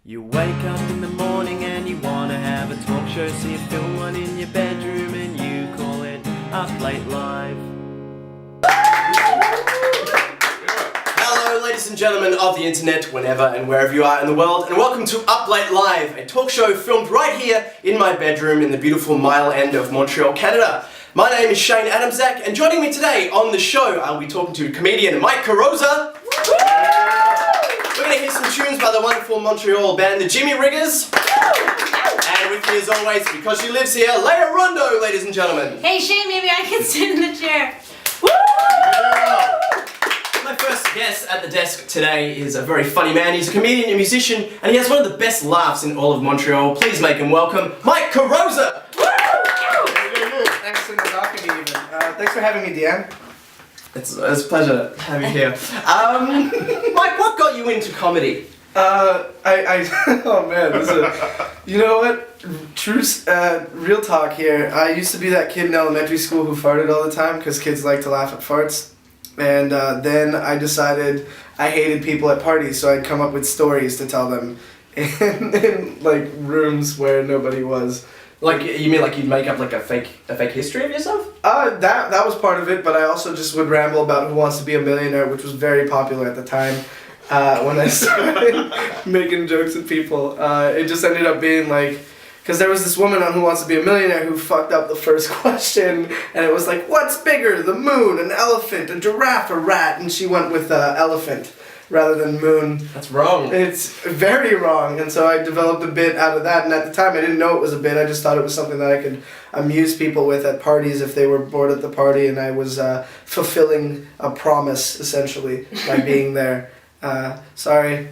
You wake up in the morning and you wanna have a talk show, so you film one in your bedroom and you call it Up Late Live. Hello ladies and gentlemen of the internet, whenever and wherever you are in the world, and welcome to Up Late Live, a talk show filmed right here in my bedroom in the beautiful Mile End of Montreal, Canada. My name is Shane Adamczak, and joining me today on the show, I'll be talking to comedian Mike Carrozza. We're going to hear some tunes by the wonderful Montreal band, the Jimmyriggers. And with me as always, because she lives here, Lea Rondot, ladies and gentlemen. Hey Shane, maybe I can sit in the chair. My first guest at the desk today is a very funny man. He's a comedian, a musician, and he has one of the best laughs in all of Montreal. Please make him welcome, Mike Carrozza. Thanks for talking to me, even. Thanks for having me, Deanne. It's a pleasure to have you here. Mike, what got you into comedy? Oh man, you know what? Real talk here. I used to be that kid in elementary school who farted all the time because kids like to laugh at farts. And then I decided I hated people at parties, so I'd come up with stories to tell them in like rooms where nobody was. Like, you mean like you'd make up like a fake history of yourself? That was part of it, but I also just would ramble about Who Wants to Be a Millionaire, which was very popular at the time. When I started making jokes at people, it just ended up being like, because there was this woman on Who Wants to Be a Millionaire who fucked up the first question, and it was like, what's bigger, the moon, an elephant, a giraffe, a rat? And she went with elephant rather than moon. That's wrong. It's very wrong, and so I developed a bit out of that, and at the time I didn't know it was a bit, I just thought it was something that I could amuse people with at parties if they were bored at the party, and I was fulfilling a promise, essentially, by being there. Sorry,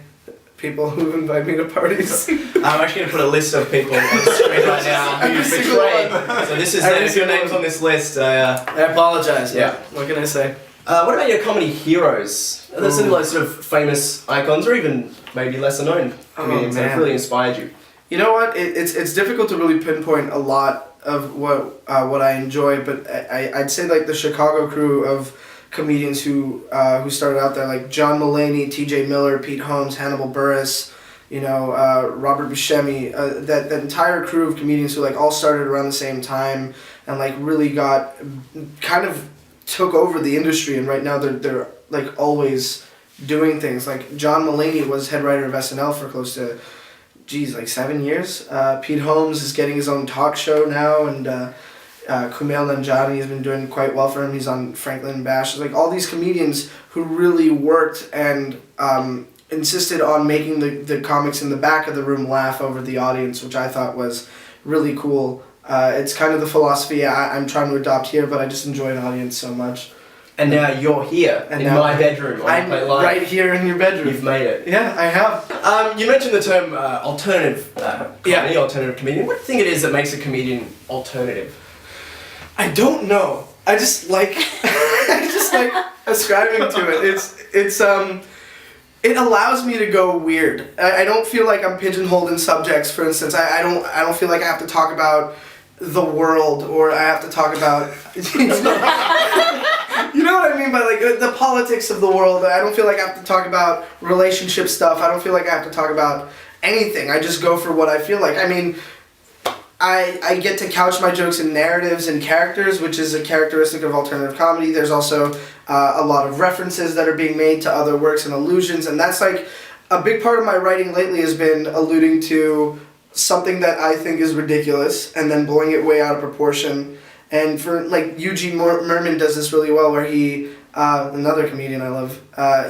people who invite me to parties. I'm actually going to put a list of people on the screen right now who you've betrayed. So this is if your name's on this list. I apologize, yeah. What can I say? What about your comedy heroes? Are there some like sort of famous icons, or even maybe lesser known comedians that have really inspired you? You know what? It's difficult to really pinpoint a lot of what I enjoy, but I'd say like the Chicago crew of comedians who started out there, like John Mulaney, T.J. Miller, Pete Holmes, Hannibal Buress, Robert Buscemi, that entire crew of comedians who like all started around the same time and like really got kind of took over the industry, and right now they're like always doing things. Like John Mulaney was head writer of SNL for close to, like 7 years. Pete Holmes is getting his own talk show now, and Kumail Nanjiani has been doing quite well for him. He's on Franklin and Bash. Like all these comedians who really worked and insisted on making the comics in the back of the room laugh over the audience, which I thought was really cool. It's kind of the philosophy I'm trying to adopt here, but I just enjoy an audience so much. And now you're here in my bedroom. I'm right here in your bedroom. You've made it. Yeah, I have. You mentioned the term alternative comedy, alternative comedian. What do you think it is that makes a comedian alternative? I don't know. I just like ascribing to it. It allows me to go weird. I don't feel like I'm pigeonholed in subjects. For instance, I don't feel like I have to talk about the world, or I have to talk about you know what I mean by like the politics of the world. I don't feel like I have to talk about relationship stuff. I don't feel like I have to talk about anything. I just go for what I feel like. I mean, I get to couch my jokes in narratives and characters, which is a characteristic of alternative comedy. There's also a lot of references that are being made to other works and allusions, and that's like a big part of my writing lately has been alluding to something that I think is ridiculous and then blowing it way out of proportion. And for like Eugene Merman does this really well, where he, another comedian I love,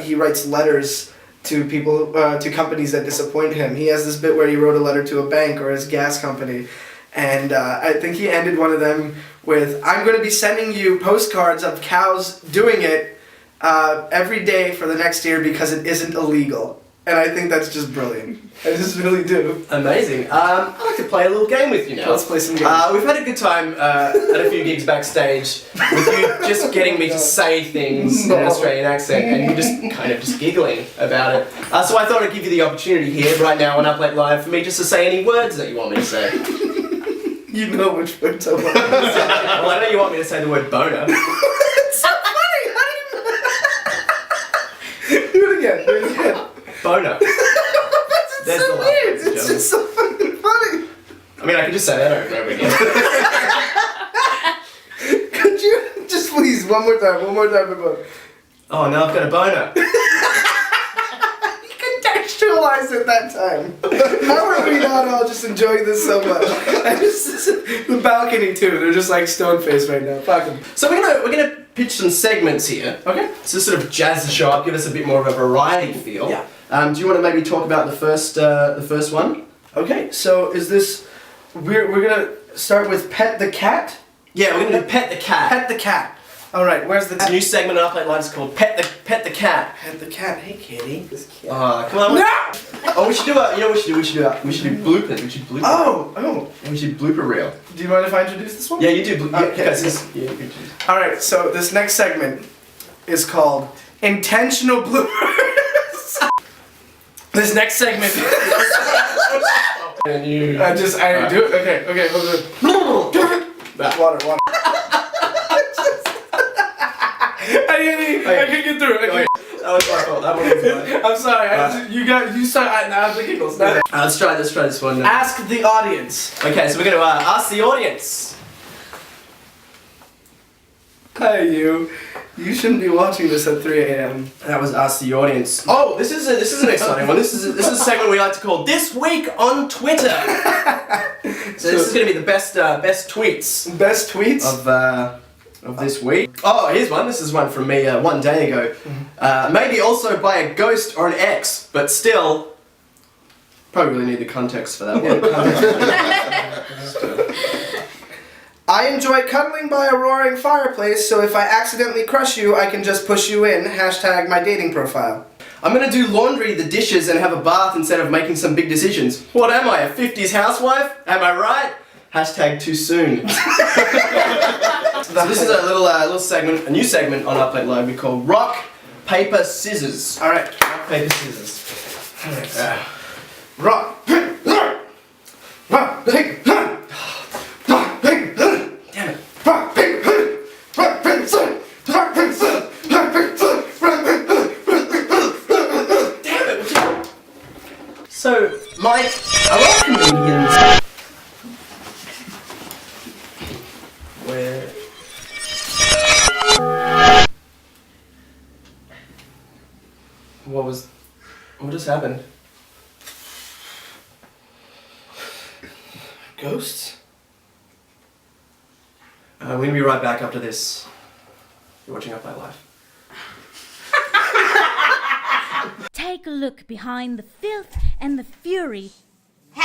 he writes letters to people, to companies that disappoint him. He has this bit where he wrote a letter to a bank or his gas company, and I think he ended one of them with, "I'm going to be sending you postcards of cows doing it every day for the next year because it isn't illegal." And I think that's just brilliant. I just really do. Amazing. I'd like to play a little game with you now. Let's play some games. We've had a good time at a few gigs backstage with you just getting me to say things in an Australian accent, and you just kind of just giggling about it. So I thought I'd give you the opportunity here right now on Up Late Live for me just to say any words that you want me to say. You know which words I want to say. Well, I know you want me to say the word boner. It's so funny! How do you... Do it again. Boner. That's There's so the laugh, weird. ladies and It's just so fucking funny. I mean, I could just say that over and over again. Could you just please one more time, everyone? Oh, now I've got a boner. You contextualize it that time. How are we not all just enjoying this so much? The balcony too. They're just like stone faced right now. Fuck them. So we're gonna pitch some segments here. Okay. So sort of jazz the show up, give us a bit more of a variety feel. Yeah. Do you want to maybe talk about the first one? Okay, so is this? We're gonna start with pet the cat. Yeah, we're gonna do Pet the Cat. Pet the cat. All right, where's the It's a new segment on Up Late Live. It's called Pet the Cat. Pet the cat. Hey, kitty. Come on. No! Oh, we should do a. You know what we should do? We should do bloopers. We should blooper. Oh. We should blooper reel. Do you mind if I introduce this one? Yeah, you do. Okay. Yeah, you do. All right, so this next segment is called Intentional Bloopers. This next segment. And you. I do it. Okay, hold on. Water. I can't get through it. Okay. That was my fault. That one was mine. I'm sorry. You start. Now the giggles. Now. Let's try this one. Ask the audience. Okay, so we're gonna ask the audience. Hey, you. You shouldn't be watching this at 3 a.m. That was Ask the Audience. Oh, this is an exciting one. This is a segment we like to call This Week on Twitter. So this is gonna be the best tweets. Best tweets Of this week. Oh, here's one. This is one from me one day ago. Maybe also by a ghost or an ex, but still, probably really need the context for that one. I enjoy cuddling by a roaring fireplace, so if I accidentally crush you, I can just push you in. Hashtag my dating profile. I'm gonna do laundry, the dishes, and have a bath instead of making some big decisions. What am I, a 50s housewife? Am I right? Hashtag too soon. So this is a little segment, a new segment on Up Late Live we call Rock, Paper, Scissors. Alright. Rock, paper, scissors. Alright. Rock, paper, rock, paper, rock, paper, Damn it. rock, paper, rock, paper, scissors, rock, paper, scissors, rock, paper, scissors, rock, paper, Damn it. So, Mike, I love comedians. Where? What just happened? Ghosts? We're gonna be right back after this. You're watching Up Late Live. Take a look behind the filth and the fury Hey,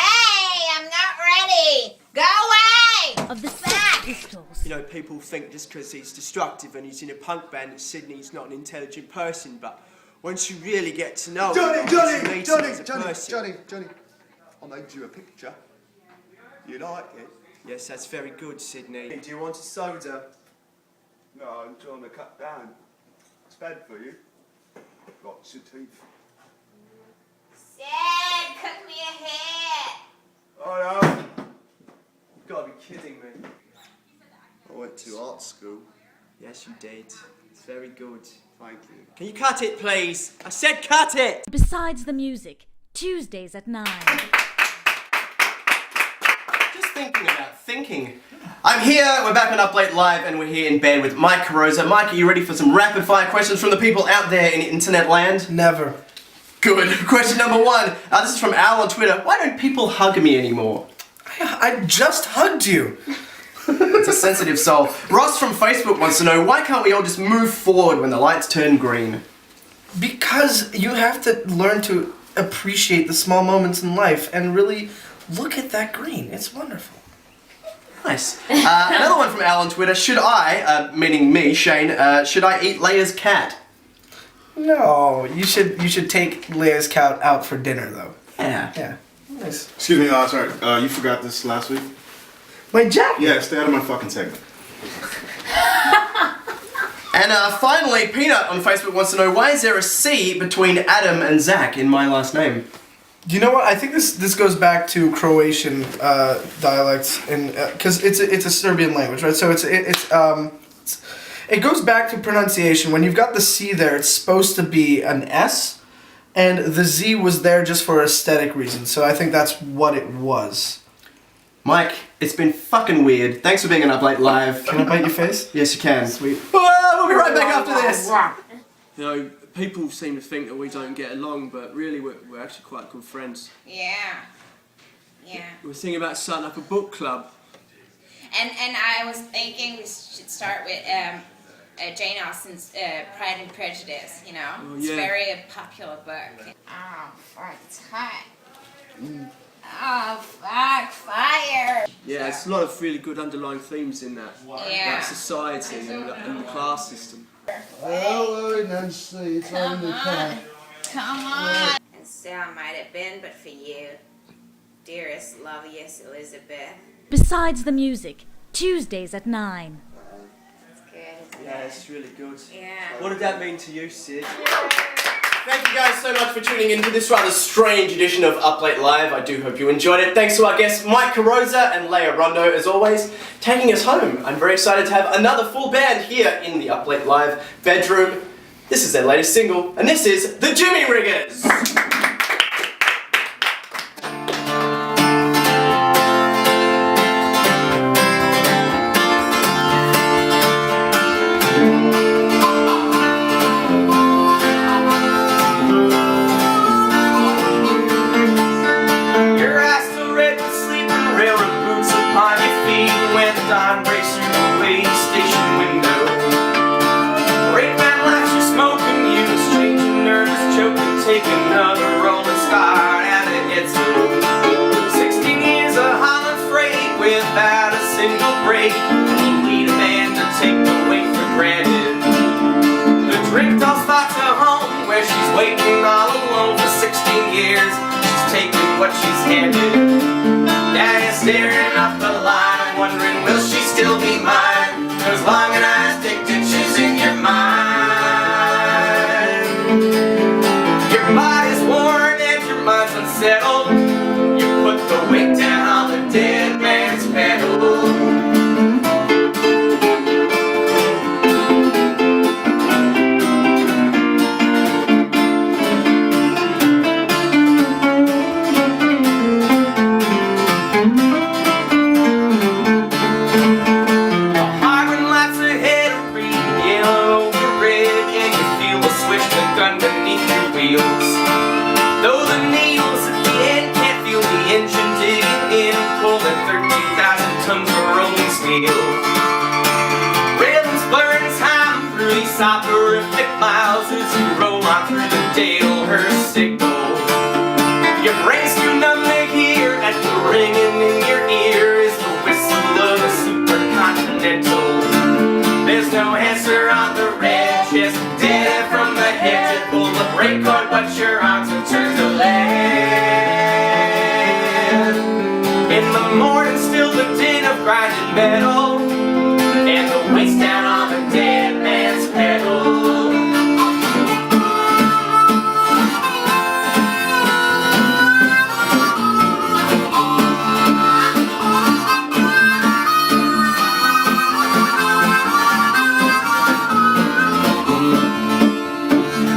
I'm not ready. Go away. of the Sex Pistols. You know, people think just because he's destructive and he's in a punk band that Sydney's not an intelligent person, but once you really get to know him, Johnny, I made you a picture. You like it? Yes, that's very good, Sydney. Do you want a soda? No, I'm trying to cut down. It's bad for you. Lots of teeth. Sid, cook me a hit. Oh no. You've got to be kidding me. I went to art school. Yes, you did. It's very good. Thank you. Can you cut it, please? I said cut it! Besides the music, Tuesdays at 9. Just thinking about thinking. I'm here, we're back on Up Late Live, and we're here in bed with Mike Carrozza. Mike, are you ready for some rapid fire questions from the people out there in internet land? Never. Good. Question number one. This is from Al on Twitter. Why don't people hug me anymore? I just hugged you. It's a sensitive soul. Ross from Facebook wants to know, why can't we all just move forward when the lights turn green? Because you have to learn to appreciate the small moments in life and really look at that green. It's wonderful. Nice. Another one from Al on Twitter. Should I, meaning me, Shane, should I eat Lea's cat? No, you should take Lea's cat out for dinner though. Yeah. Yeah. Nice. Excuse me, sorry. You forgot this last week? My jacket. Yeah, stay out of my fucking segment. And finally, Peanut on Facebook wants to know, why is there a C between Adam and Zach in my last name? Do you know what? I think this goes back to Croatian dialects, and because it's a Serbian language, right? So it goes back to pronunciation. When you've got the C there, it's supposed to be an S, and the Z was there just for aesthetic reasons. So I think that's what it was. Mike, it's been fucking weird. Thanks for being on Up Late Live. Can I bite your face? Yes, you can. Sweet. We'll be right back after this. You know, people seem to think that we don't get along, but really we're actually quite good friends. Yeah. Yeah. We're thinking about starting up a book club. And I was thinking we should start with Jane Austen's Pride and Prejudice, you know? Oh, It's yeah. very a popular book. Oh, fuck, it's hot. Oh, fuck, fire! Yeah, there's a lot of really good underlying themes in that. Yeah. Like society and the class system. Hello, Nancy. It's only Cat. Come on! And so I might have been, but for you, dearest, loveliest Elizabeth. Besides the music, Tuesdays at 9. It's good. Yeah, it's really good. Yeah. What did that mean to you, Sid? Thank you guys so much for tuning in to this rather strange edition of Up Late Live. I do hope you enjoyed it. Thanks to our guests Mike Carrozza and Lea Rondot, as always, taking us home. I'm very excited to have another full band here in the Up Late Live bedroom. This is their latest single, and this is the Jimmyriggers. Take another rolling start and it gets 16 years of hauling freight without a single break. You need a man to take the weight for granted. The drink toss thoughts at home where she's waiting all alone for 16 years. She's taking what she's handed. Now you're staring up the line, wondering will she still be mine? Cause long and I stick ditches in your mind. Your body's worn and your mind's unsettled. You put the weight down on the dead man's pedal. A highway lights ahead are reading yellow over red, and you feel the switch the gun beneath your wheels. Though the needles at the end can't feel the engine digging in, pulling 13,000 tons of rolling steel. Railings blurring time through these soporific miles as you roll on through the Dale Hurst signal. Your brain's too numb to hear that the ringing in your ear is the whistle of a supercontinental. There's no answer on the red, just dead from the hedge. You pull the brake cord, but your arms are turned to lead. In the morning, still the din of grinding metal, and the weight's down on the dead man's pedal.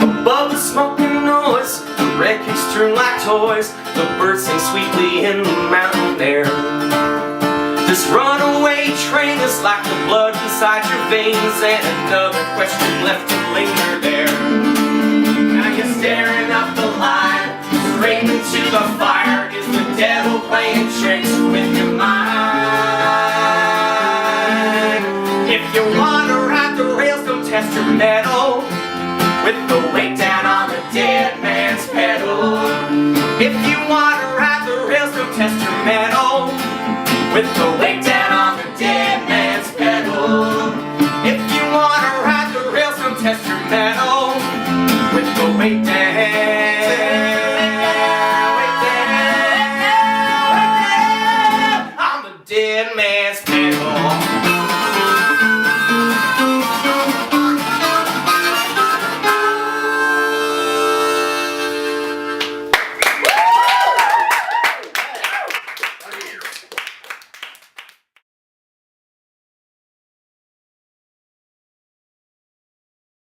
Above the smoking noise, the wreckage turn like toys. The birds sing sweetly in the mountain air. This runaway train is like the blood inside your veins, and another question left to linger there. Now you're staring up the line, straight into the fire. Is the devil playing tricks with your mind? If you wanna ride the rails, don't test your metal.